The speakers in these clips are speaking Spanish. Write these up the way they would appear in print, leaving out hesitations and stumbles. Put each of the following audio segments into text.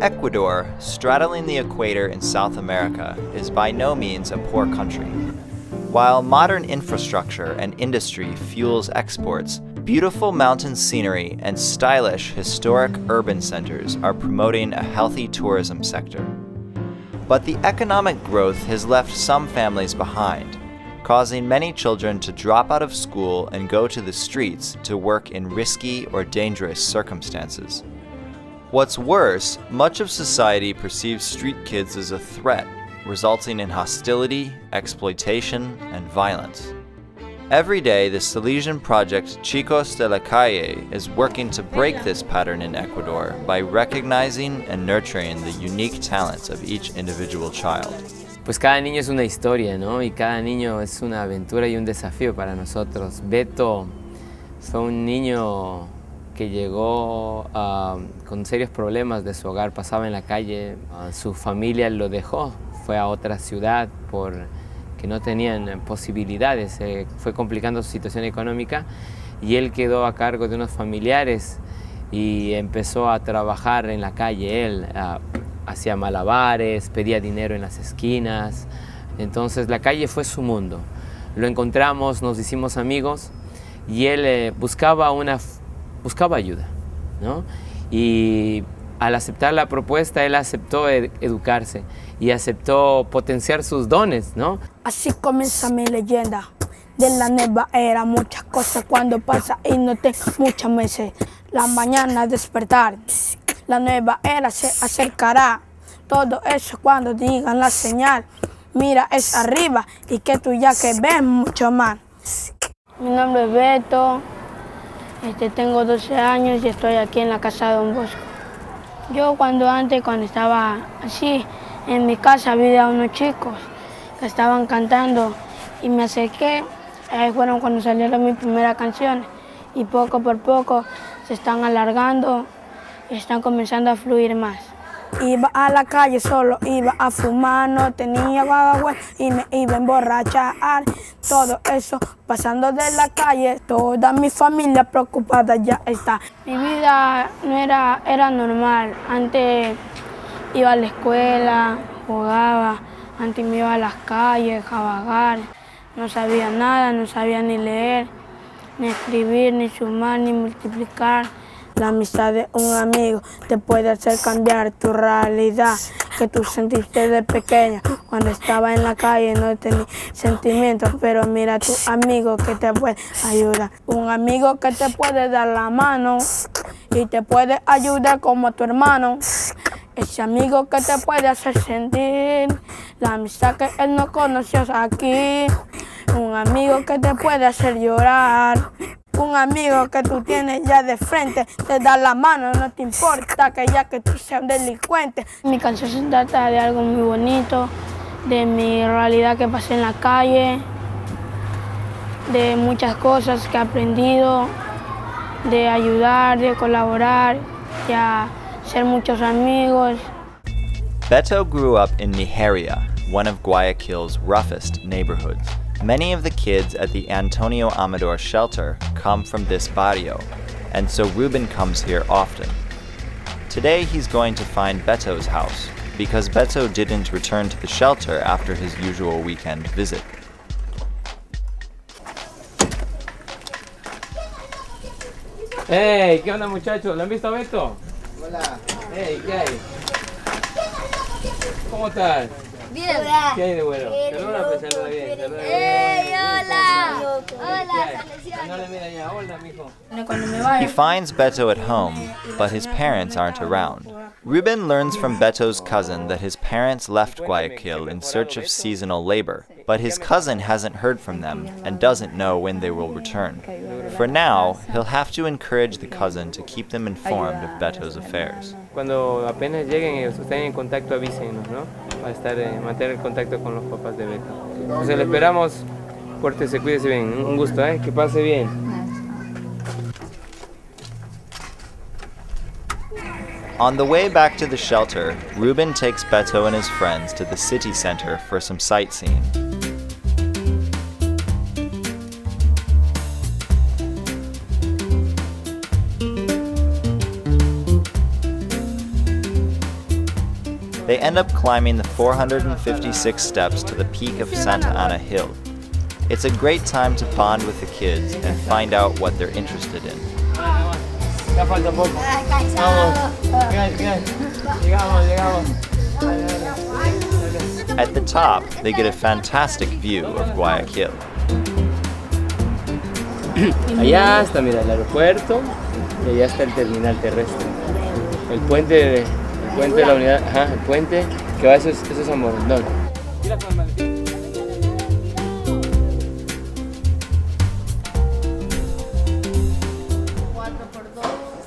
Ecuador, straddling the equator in South America, is by no means a poor country. While modern infrastructure and industry fuels exports, beautiful mountain scenery and stylish historic urban centers are promoting a healthy tourism sector. But the economic growth has left some families behind, causing many children to drop out of school and go to the streets to work in risky or dangerous circumstances. What's worse, much of society perceives street kids as a threat, resulting in hostility, exploitation, and violence. Every day, the Salesian project Chicos de la Calle is working to break this pattern in Ecuador by recognizing and nurturing the unique talents of each individual child. Pues cada niño es una historia, ¿no? Y cada niño es una aventura y un desafío para nosotros. Beto fue un niño que llegó con serios problemas de su hogar, pasaba en la calle, su familia lo dejó, fue a otra ciudad porque no tenían posibilidades, fue complicando su situación económica y él quedó a cargo de unos familiares y empezó a trabajar en la calle. Él hacía malabares, pedía dinero en las esquinas, entonces la calle fue su mundo. Lo encontramos, nos hicimos amigos y él buscaba ayuda, ¿no? Y al aceptar la propuesta, él aceptó educarse y aceptó potenciar sus dones, ¿no? Así comienza mi leyenda de la nueva era. Muchas cosas cuando pasa y no tengo muchas meses. La mañana despertar, la nueva era se acercará. Todo eso cuando digan la señal. Mira, es arriba y que tú ya que ves mucho más. Mi nombre es Beto. Tengo 12 años y estoy aquí en la casa de Don Bosco. Yo cuando estaba así, en mi casa había unos chicos que estaban cantando y me acerqué. Ahí fueron cuando salieron mis primeras canciones y poco por poco se están alargando y están comenzando a fluir más. Iba a la calle solo, iba a fumar, no tenía guagua y me iba a emborrachar. Todo eso pasando de la calle, toda mi familia preocupada ya está. Mi vida no era normal. Antes iba a la escuela, jugaba, antes me iba a las calles a vagar. No sabía nada, no sabía ni leer, ni escribir, ni sumar, ni multiplicar. La amistad de un amigo te puede hacer cambiar tu realidad que tú sentiste de pequeña. Cuando estaba en la calle no tenía sentimientos, pero mira tu amigo que te puede ayudar. Un amigo que te puede dar la mano y te puede ayudar como a tu hermano. Ese amigo que te puede hacer sentir la amistad que él no conoció aquí. Un amigo que te puede hacer llorar. Un amigo que tú tienes ya de frente, te da la mano, no te importa que ya que tú seas un delincuente. Mi canción se trata de algo muy bonito, de mi realidad que pasé en la calle, de muchas cosas que he aprendido, de ayudar, de colaborar, de hacer muchos amigos. Beto grew up in Nigeria, one of Guayaquil's roughest neighborhoods. Many of the kids at the Antonio Amador shelter come from this barrio, and so Ruben comes here often. Today he's going to find Beto's house, because Beto didn't return to the shelter after his usual weekend visit. Hey, ¿qué onda muchachos? ¿Lo han visto a Beto? Hola. Hey, ¿qué hay? ¿Cómo estás? Bien. ¿Qué hay de bueno? Saluda, pues, saluda bien. Saluda bien. ¡Ey, hola! Hola, Dándole, mira ya, hola, mijo. He finds Beto at home, but his parents aren't around. Ruben learns from Beto's cousin that his parents left Guayaquil in search of seasonal labor, but his cousin hasn't heard from them and doesn't know when they will return. For now, he'll have to encourage the cousin to keep them informed of Beto's affairs. Cuando apenas lleguen y estén en contacto, avísenos, ¿no? Para mantener el contacto con los papás de Beto. Entonces le esperamos. Pórtese, cuídese bien. Un gusto, ¿eh? Que pase bien. On the way back to the shelter, Ruben takes Beto and his friends to the city center for some sightseeing. They end up climbing the 456 steps to the peak of Santa Ana Hill. It's a great time to bond with the kids and find out what they're interested in. Ya falta poco. Vamos. Llegamos. At the top, they get a fantastic view of Guayaquil. Allá está, mira, el aeropuerto y allá está el terminal terrestre. El puente de la unidad, el puente que va, eso es a Morondón.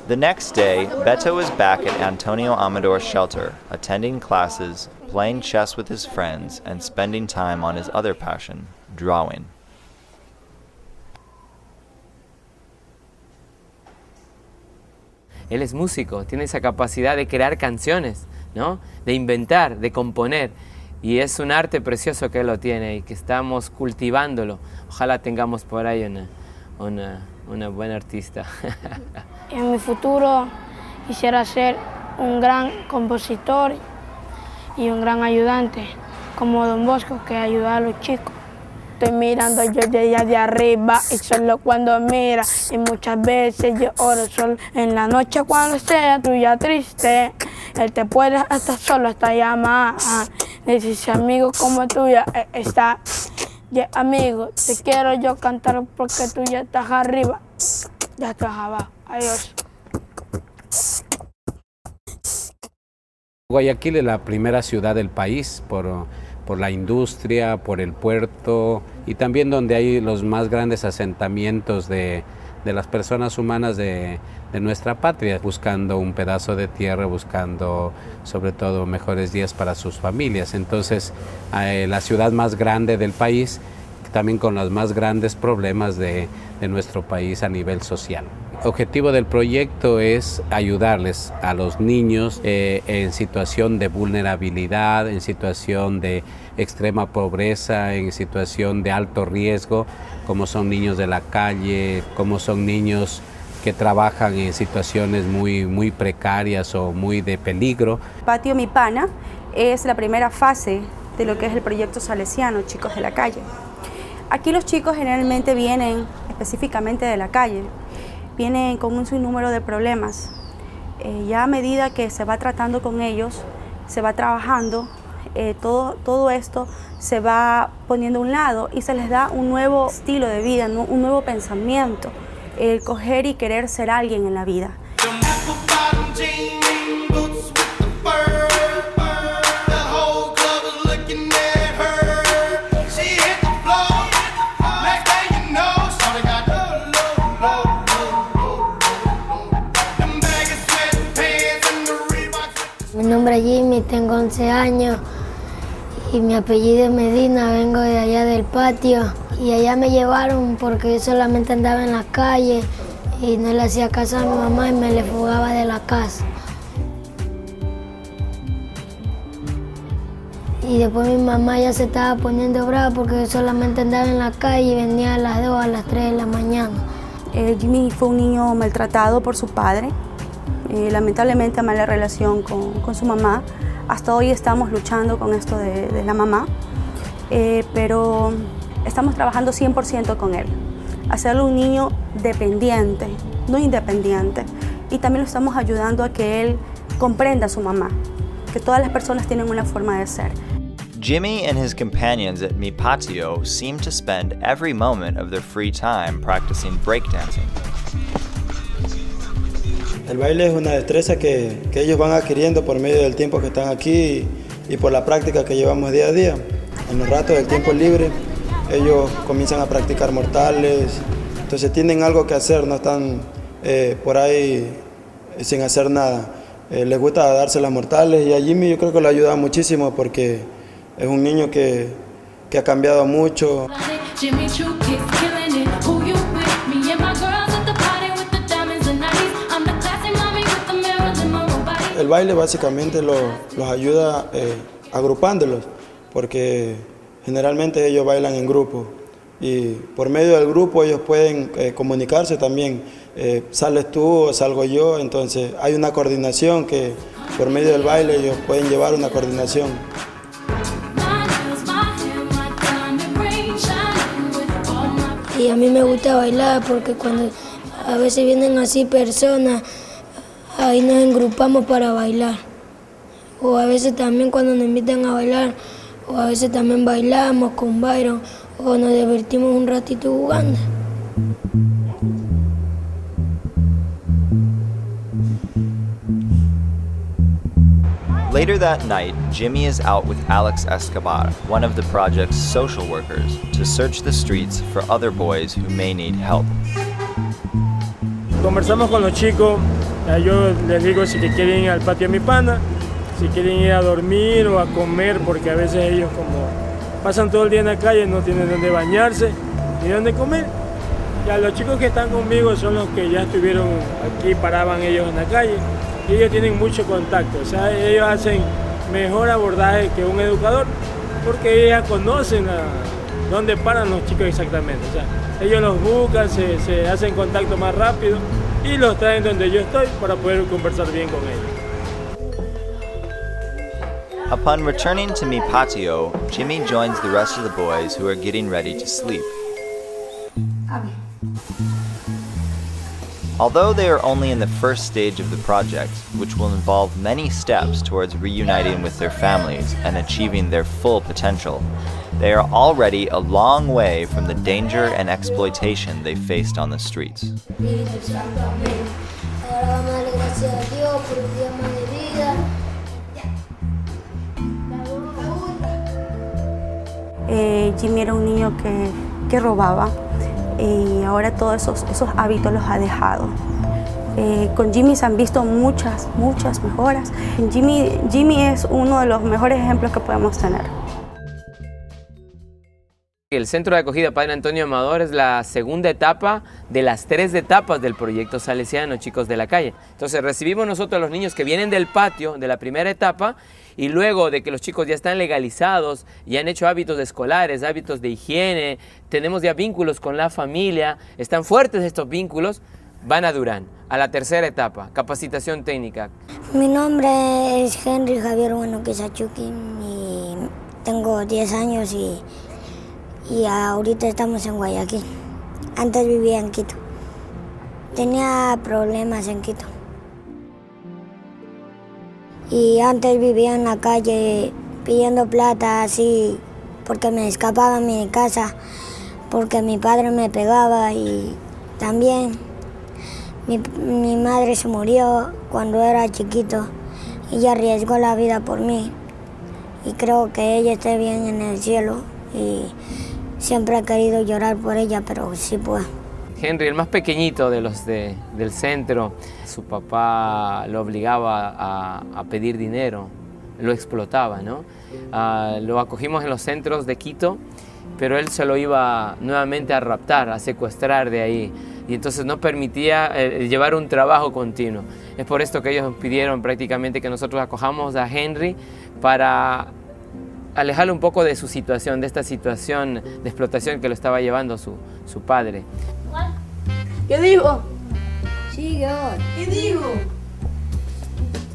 The next day, Beto is back at Antonio Amador's shelter, attending classes, playing chess with his friends, and spending time on his other passion, drawing. Él es músico, tiene esa capacidad de crear canciones, ¿no? De inventar, de componer. Y es un arte precioso que él lo tiene y que estamos cultivándolo. Ojalá tengamos por ahí una buena artista. En mi futuro quisiera ser un gran compositor y un gran ayudante, como Don Bosco, que ayuda a los chicos. Estoy mirando yo de arriba y solo cuando mira, y muchas veces yo oro solo en la noche cuando sea tuya triste. Él te puede hasta solo hasta llamar. Necesito amigos como tuya está. Yeah, amigo, te quiero yo cantar porque tú ya estás arriba. Ya estás abajo. Adiós. Guayaquil es la primera ciudad del país por la industria, por el puerto y también donde hay los más grandes asentamientos de las personas humanas de nuestra patria, buscando un pedazo de tierra, buscando sobre todo mejores días para sus familias. Entonces, la ciudad más grande del país, también con los más grandes problemas de nuestro país a nivel social. El objetivo del proyecto es ayudarles a los niños en situación de vulnerabilidad, en situación de extrema pobreza, en situación de alto riesgo, como son niños de la calle, como son niños que trabajan en situaciones muy precarias o muy de peligro. Patio Mi Pana es la primera fase de lo que es el proyecto salesiano, Chicos de la Calle. Aquí los chicos generalmente vienen específicamente de la calle, vienen con un sinnúmero de problemas. Ya a medida que se va tratando con ellos, se va trabajando, todo esto se va poniendo a un lado y se les da un nuevo estilo de vida, un nuevo pensamiento, el coger y querer ser alguien en la vida. Mi nombre es Jimmy, tengo 11 años y mi apellido es Medina, vengo de allá del patio y allá me llevaron porque yo solamente andaba en la calle y no le hacía caso a mi mamá y me le fugaba de la casa. Y después mi mamá ya se estaba poniendo brava porque yo solamente andaba en la calle y venía a las 2, a las 3 de la mañana. Jimmy fue un niño maltratado por su padre. Lamentablemente mala relación con su mamá. Hasta hoy estamos luchando con esto de la mamá, pero estamos trabajando 100% con él. Hacerlo un niño dependiente, no independiente. Y también lo estamos ayudando a que él comprenda a su mamá, que todas las personas tienen una forma de ser. Jimmy and his companions at Mi Patio seem to spend every moment of their free time practicing breakdancing. El baile es una destreza que ellos van adquiriendo por medio del tiempo que están aquí y por la práctica que llevamos día a día. En los ratos del tiempo libre, ellos comienzan a practicar mortales, entonces tienen algo que hacer, no están por ahí sin hacer nada. Les gusta darse las mortales y a Jimmy yo creo que lo ayuda muchísimo porque es un niño que ha cambiado mucho. El baile básicamente los ayuda agrupándolos, porque generalmente ellos bailan en grupo y por medio del grupo ellos pueden comunicarse también. Sales tú o salgo yo, entonces hay una coordinación que por medio del baile ellos pueden llevar una coordinación. Y a mí me gusta bailar porque cuando a veces vienen así personas, ahí nos engrupamos para bailar. O a veces también cuando nos invitan a bailar, o a veces también bailamos con Byron, o nos divertimos un ratito jugando. Later that night, Jimmy is out with Alex Escobar, one of the project's social workers, to search the streets for other boys who may need help. Conversamos con los chicos, yo les digo si quieren ir al patio de mi pana, si quieren ir a dormir o a comer, porque a veces ellos como pasan todo el día en la calle, no tienen dónde bañarse ni dónde comer. Ya los chicos que están conmigo son los que ya estuvieron aquí, paraban ellos en la calle. Y ellos tienen mucho contacto, o sea, ellos hacen mejor abordaje que un educador porque ellos ya conocen dónde paran los chicos exactamente. O sea, ellos los buscan, se hacen contacto más rápido y los traen donde yo estoy para poder conversar bien con ellos. Upon returning to Mi Patio, Jimmy joins the rest of the boys who are getting ready to sleep. Although they are only in the first stage of the project, which will involve many steps towards reuniting with their families and achieving their full potential, they are already a long way from the danger and exploitation they faced on the streets. Jimmy era un niño que robaba. Y ahora todos esos hábitos los ha dejado. Con Jimmy se han visto muchas mejoras. Jimmy es uno de los mejores ejemplos que podemos tener. El Centro de Acogida Padre Antonio Amador es la segunda etapa de las 3 etapas del proyecto salesiano Chicos de la Calle. Entonces recibimos nosotros a los niños que vienen del patio de la primera etapa y luego de que los chicos ya están legalizados, ya han hecho hábitos escolares, hábitos de higiene, tenemos ya vínculos con la familia, están fuertes estos vínculos, van a Durán, a la tercera etapa, capacitación técnica. Mi nombre es Henry Javier Bueno Quisachuquín y tengo 10 años y ahorita estamos en Guayaquil. Antes vivía en Quito. Tenía problemas en Quito. Y antes vivía en la calle pidiendo plata así porque me escapaba de mi casa, porque mi padre me pegaba y también mi madre se murió cuando era chiquito. Ella arriesgó la vida por mí y creo que ella esté bien en el cielo y siempre he querido llorar por ella, pero sí puedo. Henry, el más pequeñito de los del centro, su papá lo obligaba a pedir dinero, lo explotaba, ¿no? Lo acogimos en los centros de Quito, pero él se lo iba nuevamente a raptar, a secuestrar de ahí, y entonces no permitía llevar un trabajo continuo. Es por esto que ellos pidieron prácticamente que nosotros acojamos a Henry para alejarlo un poco de su situación, de esta situación de explotación que lo estaba llevando su padre. ¿Qué dijo? Sigue hoy. ¿Qué dijo?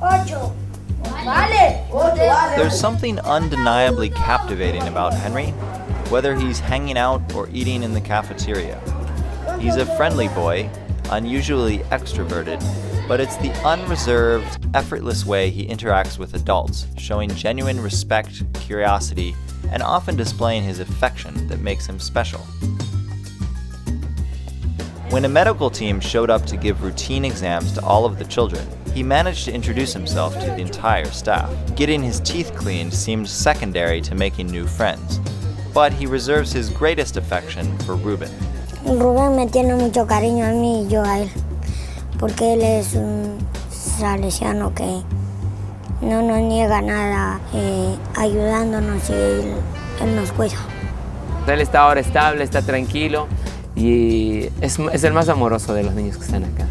8. Vale. 8, vale. There's something undeniably captivating about Henry, whether he's hanging out or eating in the cafeteria. He's a friendly boy, unusually extroverted, but it's the unreserved, effortless way he interacts with adults, showing genuine respect, curiosity, and often displaying his affection that makes him special. When a medical team showed up to give routine exams to all of the children, he managed to introduce himself to the entire staff. Getting his teeth cleaned seemed secondary to making new friends, but he reserves his greatest affection for Ruben. Rubén me tiene mucho cariño a mí y yo a él, porque él es un salesiano que no nos niega nada, ayudándonos y él nos cuida. Él está ahora estable, está tranquilo y es el más amoroso de los niños que están acá.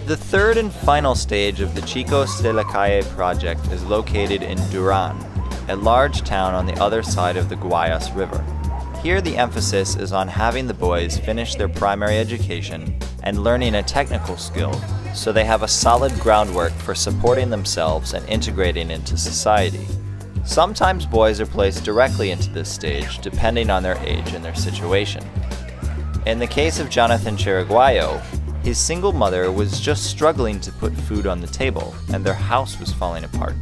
The third and final stage of the Chicos de la Calle project is located in Durán, a large town on the other side of the Guayas River. Here the emphasis is on having the boys finish their primary education and learning a technical skill so they have a solid groundwork for supporting themselves and integrating into society. Sometimes boys are placed directly into this stage depending on their age and their situation. In the case of Jonathan Chiriguayo, his single mother was just struggling to put food on the table and their house was falling apart.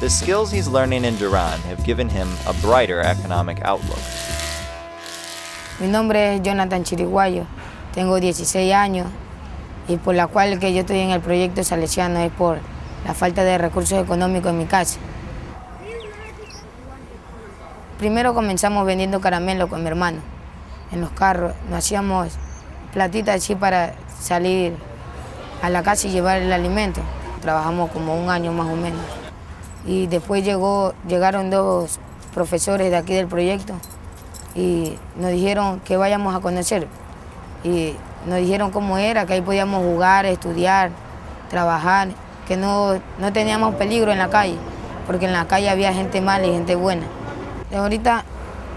The skills he's learning in Durán have given him a brighter economic outlook. Mi nombre es Jonathan Chiriguayo, tengo 16 años y por la cual que yo estoy en el proyecto salesiano es por la falta de recursos económicos en mi casa. Primero comenzamos vendiendo caramelo con mi hermano en los carros, nos hacíamos platitas así para salir a la casa y llevar el alimento. Trabajamos como un año más o menos y después llegaron 2 profesores de aquí del proyecto y nos dijeron que vayamos a conocer y nos dijeron cómo era, que ahí podíamos jugar, estudiar, trabajar, que no teníamos peligro en la calle, porque en la calle había gente mala y gente buena. Y ahorita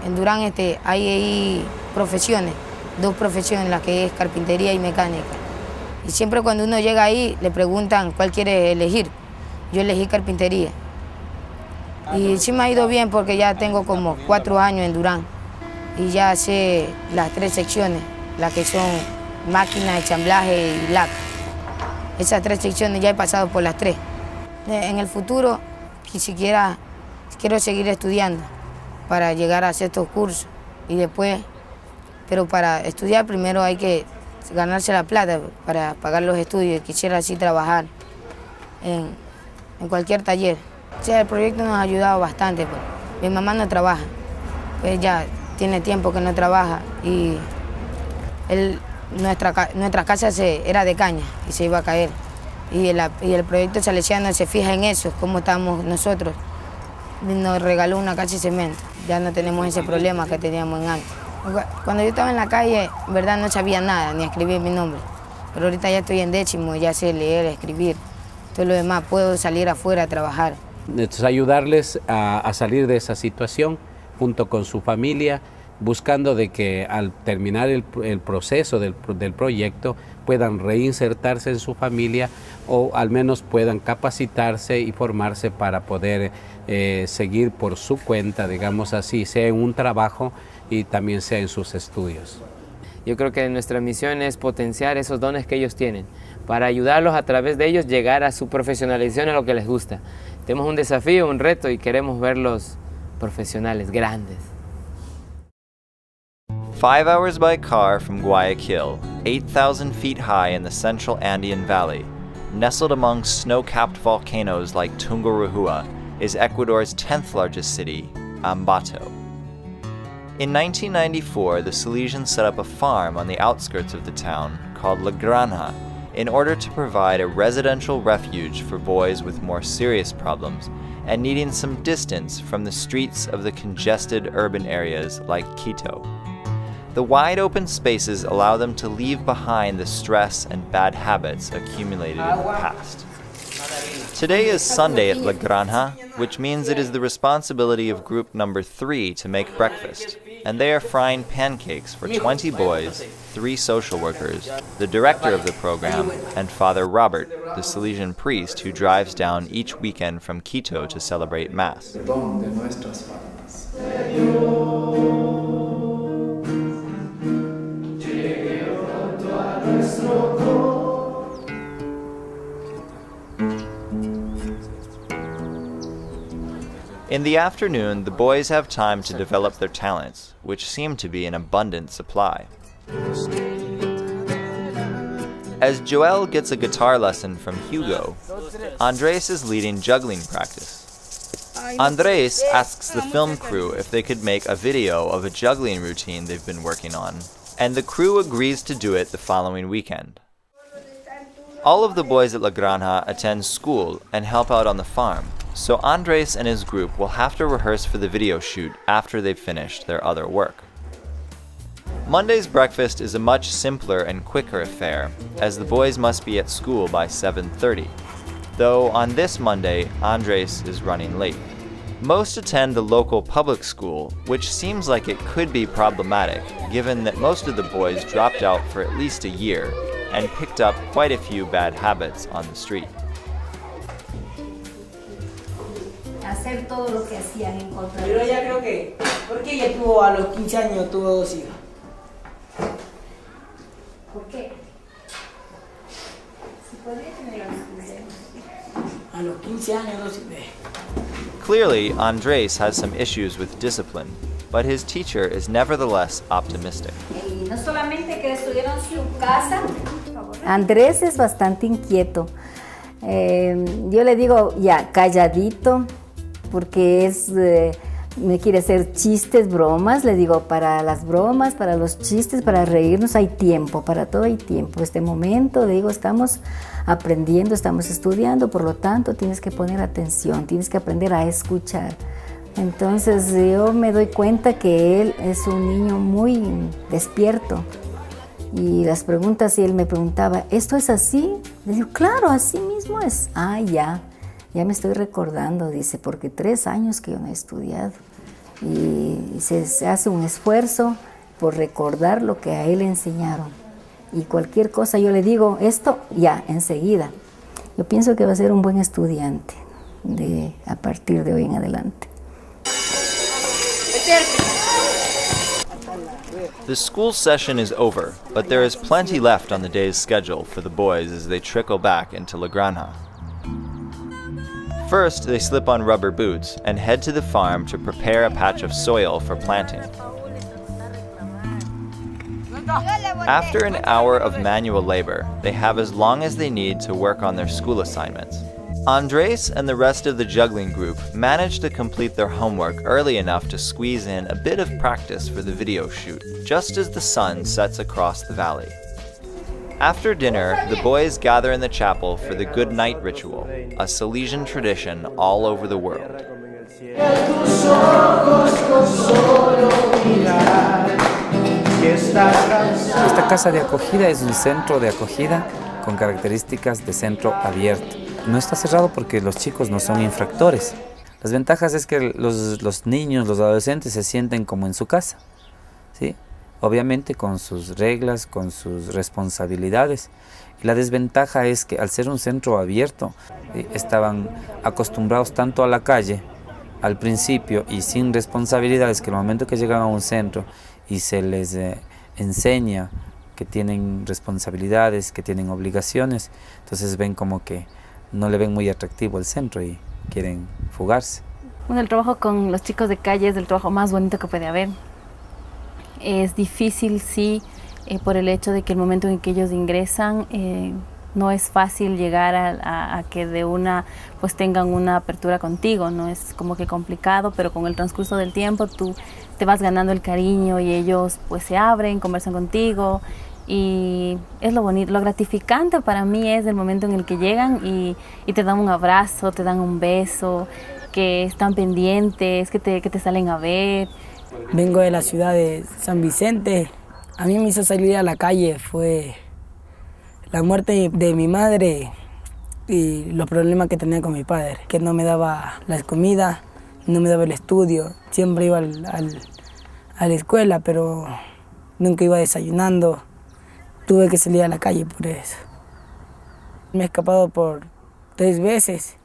en Durán hay profesiones, 2 profesiones, las que es carpintería y mecánica. Y siempre cuando uno llega ahí le preguntan cuál quiere elegir. Yo elegí carpintería. Y sí me ha ido bien porque ya tengo como 4 años en Durán y ya sé las 3 secciones, las que son máquina, ensamblaje y laca. Esas 3 secciones ya he pasado por las 3. En el futuro, si siquiera quiero seguir estudiando para llegar a hacer estos cursos y después, pero para estudiar primero hay que ganarse la plata para pagar los estudios. Quisiera así trabajar en cualquier taller. O sea, el proyecto nos ha ayudado bastante. Pues. Mi mamá no trabaja, pues ya tiene tiempo que no trabaja y nuestra casa era de caña y se iba a caer. Y el proyecto salesiano se fija en eso, cómo estamos nosotros. Nos regaló una casa de cemento, ya no tenemos ese problema que teníamos en antes. Cuando yo estaba en la calle, en verdad no sabía nada, ni escribir mi nombre. Pero ahorita ya estoy en 10º, ya sé leer, escribir. Todo lo demás, puedo salir afuera a trabajar. Entonces, ayudarles a salir de esa situación junto con su familia, buscando de que al terminar el proceso del proyecto puedan reinsertarse en su familia o al menos puedan capacitarse y formarse para poder seguir por su cuenta, digamos así, sea en un trabajo y también sea en sus estudios. Yo creo que nuestra misión es potenciar esos dones que ellos tienen, para ayudarlos a través de ellos llegar a su profesionalización, a lo que les gusta. Tenemos un desafío, un reto y queremos verlos profesionales, grandes. 5 hours by car from Guayaquil, 8,000 feet high in the central Andean Valley, nestled among snow-capped volcanoes like Tungurahua, is Ecuador's 10th largest city, Ambato. In 1994, the Salesians set up a farm on the outskirts of the town called La Granja in order to provide a residential refuge for boys with more serious problems and needing some distance from the streets of the congested urban areas like Quito. The wide open spaces allow them to leave behind the stress and bad habits accumulated in the past. Today is Sunday at La Granja, which means it is the responsibility of group number 3 to make breakfast, and they are frying pancakes for 20 boys, 3 social workers, the director of the program, and Father Robert, the Salesian priest who drives down each weekend from Quito to celebrate Mass. In the afternoon, the boys have time to develop their talents, which seem to be in abundant supply. As Joel gets a guitar lesson from Hugo, Andres is leading juggling practice. Andres asks the film crew if they could make a video of a juggling routine they've been working on, and the crew agrees to do it the following weekend. All of the boys at La Granja attend school and help out on the farm, so Andres and his group will have to rehearse for the video shoot after they've finished their other work. Monday's breakfast is a much simpler and quicker affair, as the boys must be at school by 7:30. Though on this Monday, Andres is running late. Most attend the local public school, which seems like it could be problematic, given that most of the boys dropped out for at least a year and picked up quite a few bad habits on the street. Hacer todo lo que hacían en contra de Pero ella creo que, porque ella tuvo a los 15 años, tuvo 2 hijas. ¿Por qué? Si podría tener a los 15 años. A los 15 años, 2 hijas. Clearly, Andrés has some issues with discipline, but his teacher is nevertheless optimistic. Y no solamente que estudiaron su casa. Andrés es bastante inquieto. Yo le digo ya calladito, porque me quiere hacer chistes, bromas. Le digo, para las bromas, para los chistes, para reírnos hay tiempo, para todo hay tiempo. Este momento, le digo, estamos aprendiendo, estamos estudiando, por lo tanto tienes que poner atención, tienes que aprender a escuchar. Entonces yo me doy cuenta que él es un niño muy despierto. Y las preguntas, si él me preguntaba, ¿esto es así? Le digo, claro, así mismo es. Ah, ya me estoy recordando, dice, porque 3 años que yo no he estudiado. Y se hace un esfuerzo por recordar lo que a él le enseñaron. Y cualquier cosa yo le digo, esto ya, enseguida. Yo pienso que va a ser un buen estudiante a partir de hoy en adelante. The school session is over, but there is plenty left on the day's schedule for the boys as they trickle back into La Granja. First, they slip on rubber boots and head to the farm to prepare a patch of soil for planting. After an hour of manual labor, they have as long as they need to work on their school assignments. Andrés and the rest of the juggling group manage to complete their homework early enough to squeeze in a bit of practice for the video shoot, just as the sun sets across the valley. After dinner, the boys gather in the chapel for the good night ritual, a Salesian tradition all over the world. Esta casa de acogida es un centro de acogida con características de centro abierto. No está cerrado porque los chicos no son infractores. Las ventajas es que los niños, los adolescentes se sienten como en su casa, ¿sí? Obviamente con sus reglas, con sus responsabilidades. Y la desventaja es que al ser un centro abierto, estaban acostumbrados tanto a la calle al principio y sin responsabilidades, que el momento que llegan a un centro y se les enseña que tienen responsabilidades, que tienen obligaciones, entonces ven como que no le ven muy atractivo el centro y quieren fugarse. Bueno, el trabajo con los chicos de calle es el trabajo más bonito que puede haber. Es difícil, sí, por el hecho de que el momento en que ellos ingresan no es fácil llegar a que de una pues tengan una apertura contigo, no es como que complicado, pero con el transcurso del tiempo tú te vas ganando el cariño y ellos pues se abren, conversan contigo y es lo bonito, lo gratificante para mí es el momento en el que llegan y te dan un abrazo, te dan un beso, que están pendientes, que te salen a ver. Vengo de la ciudad de San Vicente. A mí me hizo salir a la calle fue la muerte de mi madre y los problemas que tenía con mi padre, que no me daba la comida, no me daba el estudio. Siempre iba a la escuela, pero nunca iba desayunando. Tuve que salir a la calle por eso. Me he escapado por 3 veces.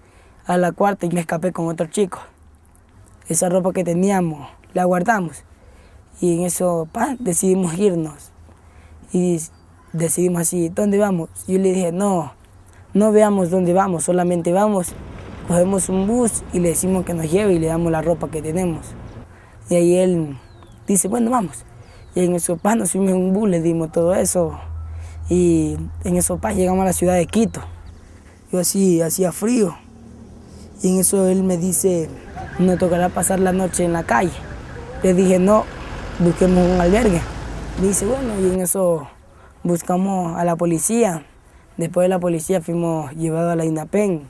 A la cuarta y me escapé con otro chico. Esa ropa que teníamos la guardamos y en eso decidimos irnos. Y decidimos así, ¿dónde vamos? Yo le dije, no veamos dónde vamos, solamente vamos, cogemos un bus y le decimos que nos lleve y le damos la ropa que tenemos. Y ahí él dice, bueno, vamos. Y en eso nos fuimos en un bus, le dimos todo eso. Y en eso llegamos a la ciudad de Quito. Yo así hacía frío. Y en eso él me dice, no tocará pasar la noche en la calle. Le dije, no, busquemos un albergue. Me dice, bueno, y en eso buscamos a la policía. Después de la policía fuimos llevados a la INAPEN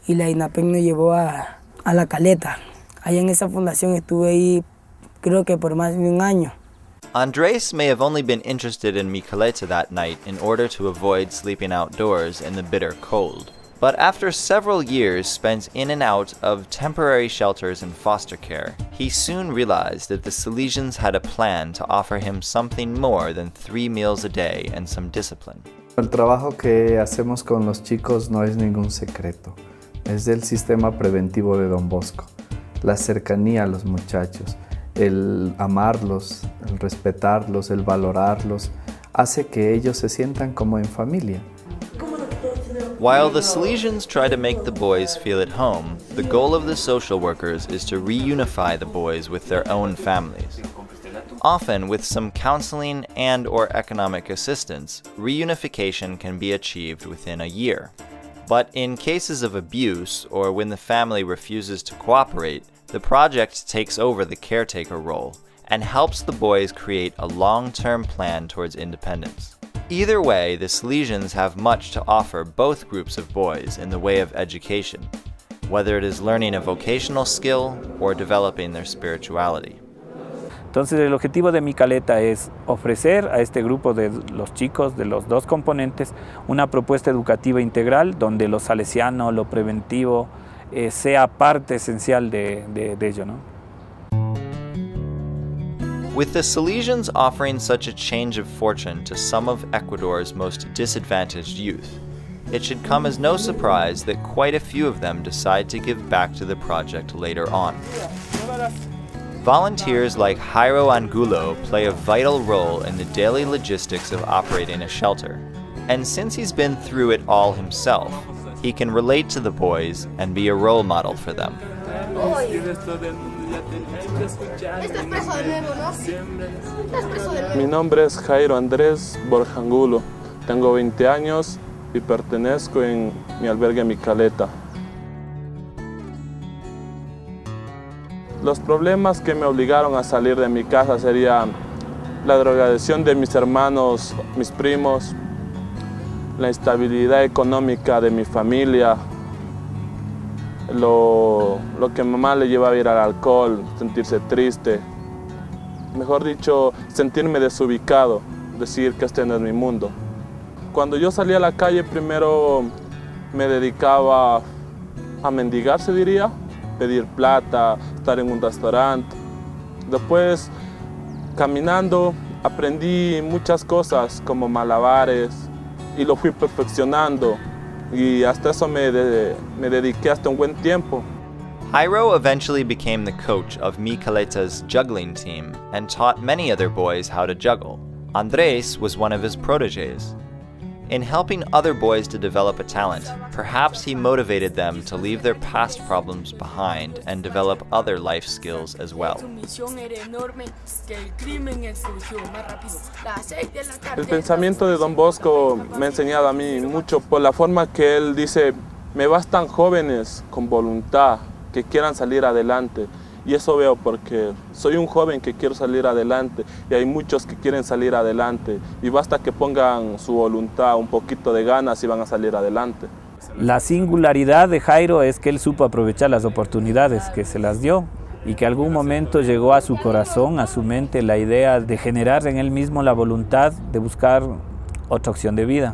y la INAPEN nos llevó a La Caleta. Allá en esa fundación estuve ahí creo que por más de 1 año. Andrés may have only been interested in Mi Caleta that night in order to avoid sleeping outdoors in the bitter cold. But after several years spent in and out of temporary shelters and foster care, he soon realized that the Salesians had a plan to offer him something more than 3 meals a day and some discipline. El trabajo que hacemos con los chicos no es ningún secreto. Es del sistema preventivo de Don Bosco. La cercanía a los muchachos, el amarlos, el respetarlos, el valorarlos, hace que ellos se sientan como en familia. While the Salesians try to make the boys feel at home, the goal of the social workers is to reunify the boys with their own families. Often, with some counseling and/or economic assistance, reunification can be achieved within a year. But in cases of abuse or when the family refuses to cooperate, the project takes over the caretaker role and helps the boys create a long-term plan towards independence. Either way, the Salesians have much to offer both groups of boys in the way of education, whether it is learning a vocational skill or developing their spirituality. Entonces el objetivo de Mi Caleta es ofrecer a este grupo de los chicos de los dos componentes una propuesta educativa integral donde lo salesiano, lo preventivo, sea parte esencial de ello, ¿no? With the Salesians offering such a change of fortune to some of Ecuador's most disadvantaged youth, it should come as no surprise that quite a few of them decide to give back to the project later on. Volunteers like Jairo Angulo play a vital role in the daily logistics of operating a shelter, and since he's been through it all himself, he can relate to the boys and be a role model for them. Mi nombre es Jairo Andrés Borja Angulo, tengo 20 años y pertenezco en mi albergue Mi Caleta. Los problemas que me obligaron a salir de mi casa serían la drogadicción de mis hermanos, mis primos, la instabilidad económica de mi familia, lo que mamá le llevaba a ir al alcohol, sentirse triste, mejor dicho, sentirme desubicado, decir que este no es mi mundo. Cuando yo salí a la calle, primero me dedicaba a mendigar, se diría, pedir plata, estar en un restaurante. Después, caminando, aprendí muchas cosas como malabares y lo fui perfeccionando. Y hasta eso me dediqué hasta un buen tiempo. Jairo eventually became the coach of Mi Caleta's juggling team and taught many other boys how to juggle. Andrés was one of his protégés. In helping other boys to develop a talent, perhaps he motivated them to leave their past problems behind and develop other life skills as well. El pensamiento de Don Bosco me ha enseñado a mí mucho por la forma que él dice, me bastan jóvenes con voluntad que quieran salir adelante. Y eso veo porque soy un joven que quiero salir adelante y hay muchos que quieren salir adelante y basta que pongan su voluntad, un poquito de ganas y van a salir adelante. La singularidad de Jairo es que él supo aprovechar las oportunidades que se las dio y que algún momento llegó a su corazón, a su mente, la idea de generar en él mismo la voluntad de buscar otra opción de vida.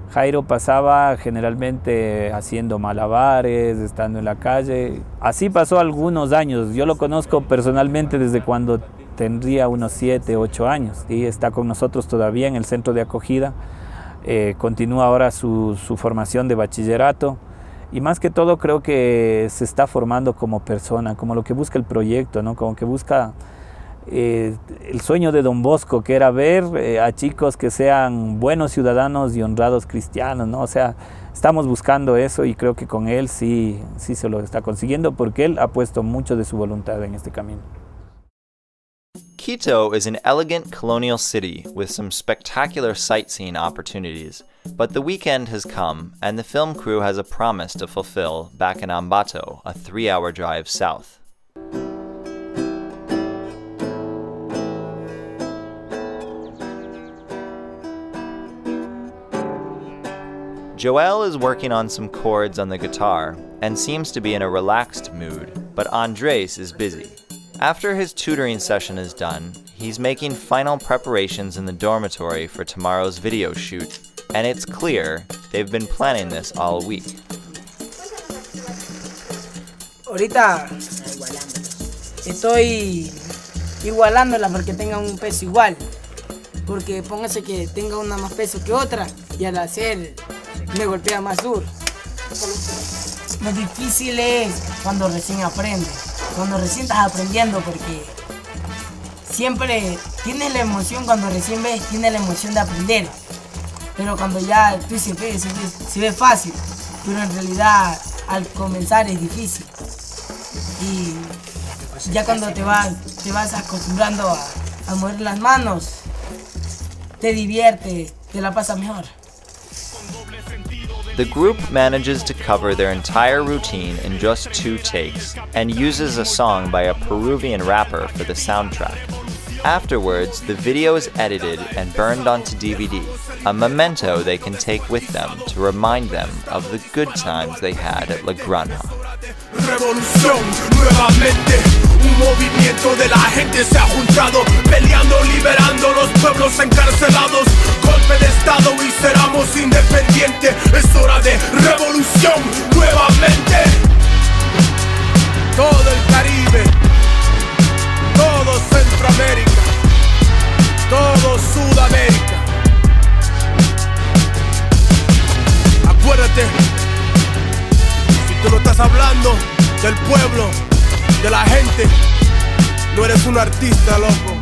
Jairo pasaba generalmente haciendo malabares, estando en la calle. Así pasó algunos años. Yo lo conozco personalmente desde cuando tendría unos 7, 8 años. Y está con nosotros todavía en el centro de acogida. Continúa ahora su formación de bachillerato. Y más que todo creo que se está formando como persona, como lo que busca el proyecto, ¿no? Como que busca el sueño de Don Bosco, que era ver a chicos que sean buenos ciudadanos y honrados cristianos, ¿no? O sea, estamos buscando eso y creo que con él sí se lo está consiguiendo porque él ha puesto mucho de su voluntad en este camino. Quito is an elegant colonial city with some spectacular sightseeing opportunities, but the weekend has come and the film crew has a promise to fulfill back in Ambato, a 3-hour drive south. Joel is working on some chords on the guitar and seems to be in a relaxed mood, but Andrés is busy. After his tutoring session is done, he's making final preparations in the dormitory for tomorrow's video shoot and it's clear they've been planning this all week. Ahorita estoy igualándola porque tenga un peso igual, porque póngase que tenga una más peso que otra y al hacer me golpea más duro. Lo difícil es cuando recién aprendes, cuando recién estás aprendiendo, porque siempre tienes la emoción, cuando recién ves, tienes la emoción de aprender, pero cuando ya tú se ve fácil, pero en realidad al comenzar es difícil. Y ya cuando te vas acostumbrando a mover las manos, te diviertes, te la pasas mejor. The group manages to cover their entire routine in just 2 takes and uses a song by a Peruvian rapper for the soundtrack. Afterwards, the video is edited and burned onto DVD, a memento they can take with them to remind them of the good times they had at La Granja. Revolución, nuevamente, un movimiento de la gente se ha juntado, peleando, liberando los pueblos encarcelados. Golpe de estado y seremos independientes. Es hora de revolución, nuevamente. Todo el Caribe, todo Centroamérica, todo Sudamérica. Acuérdate, si tú no estás hablando del pueblo, de la gente, no eres un artista, loco.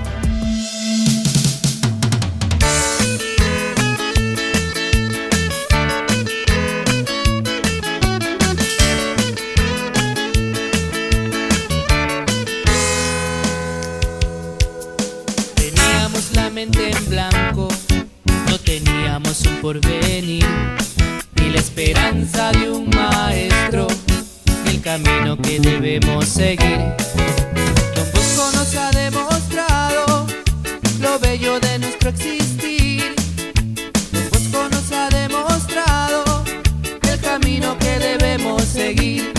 Teníamos la mente en blanco, no teníamos un porvenir, ni la esperanza de un maestro, el camino que debemos seguir. Don Bosco nos ha demostrado lo bello de nuestro existir. Don Bosco nos ha demostrado el camino que debemos seguir.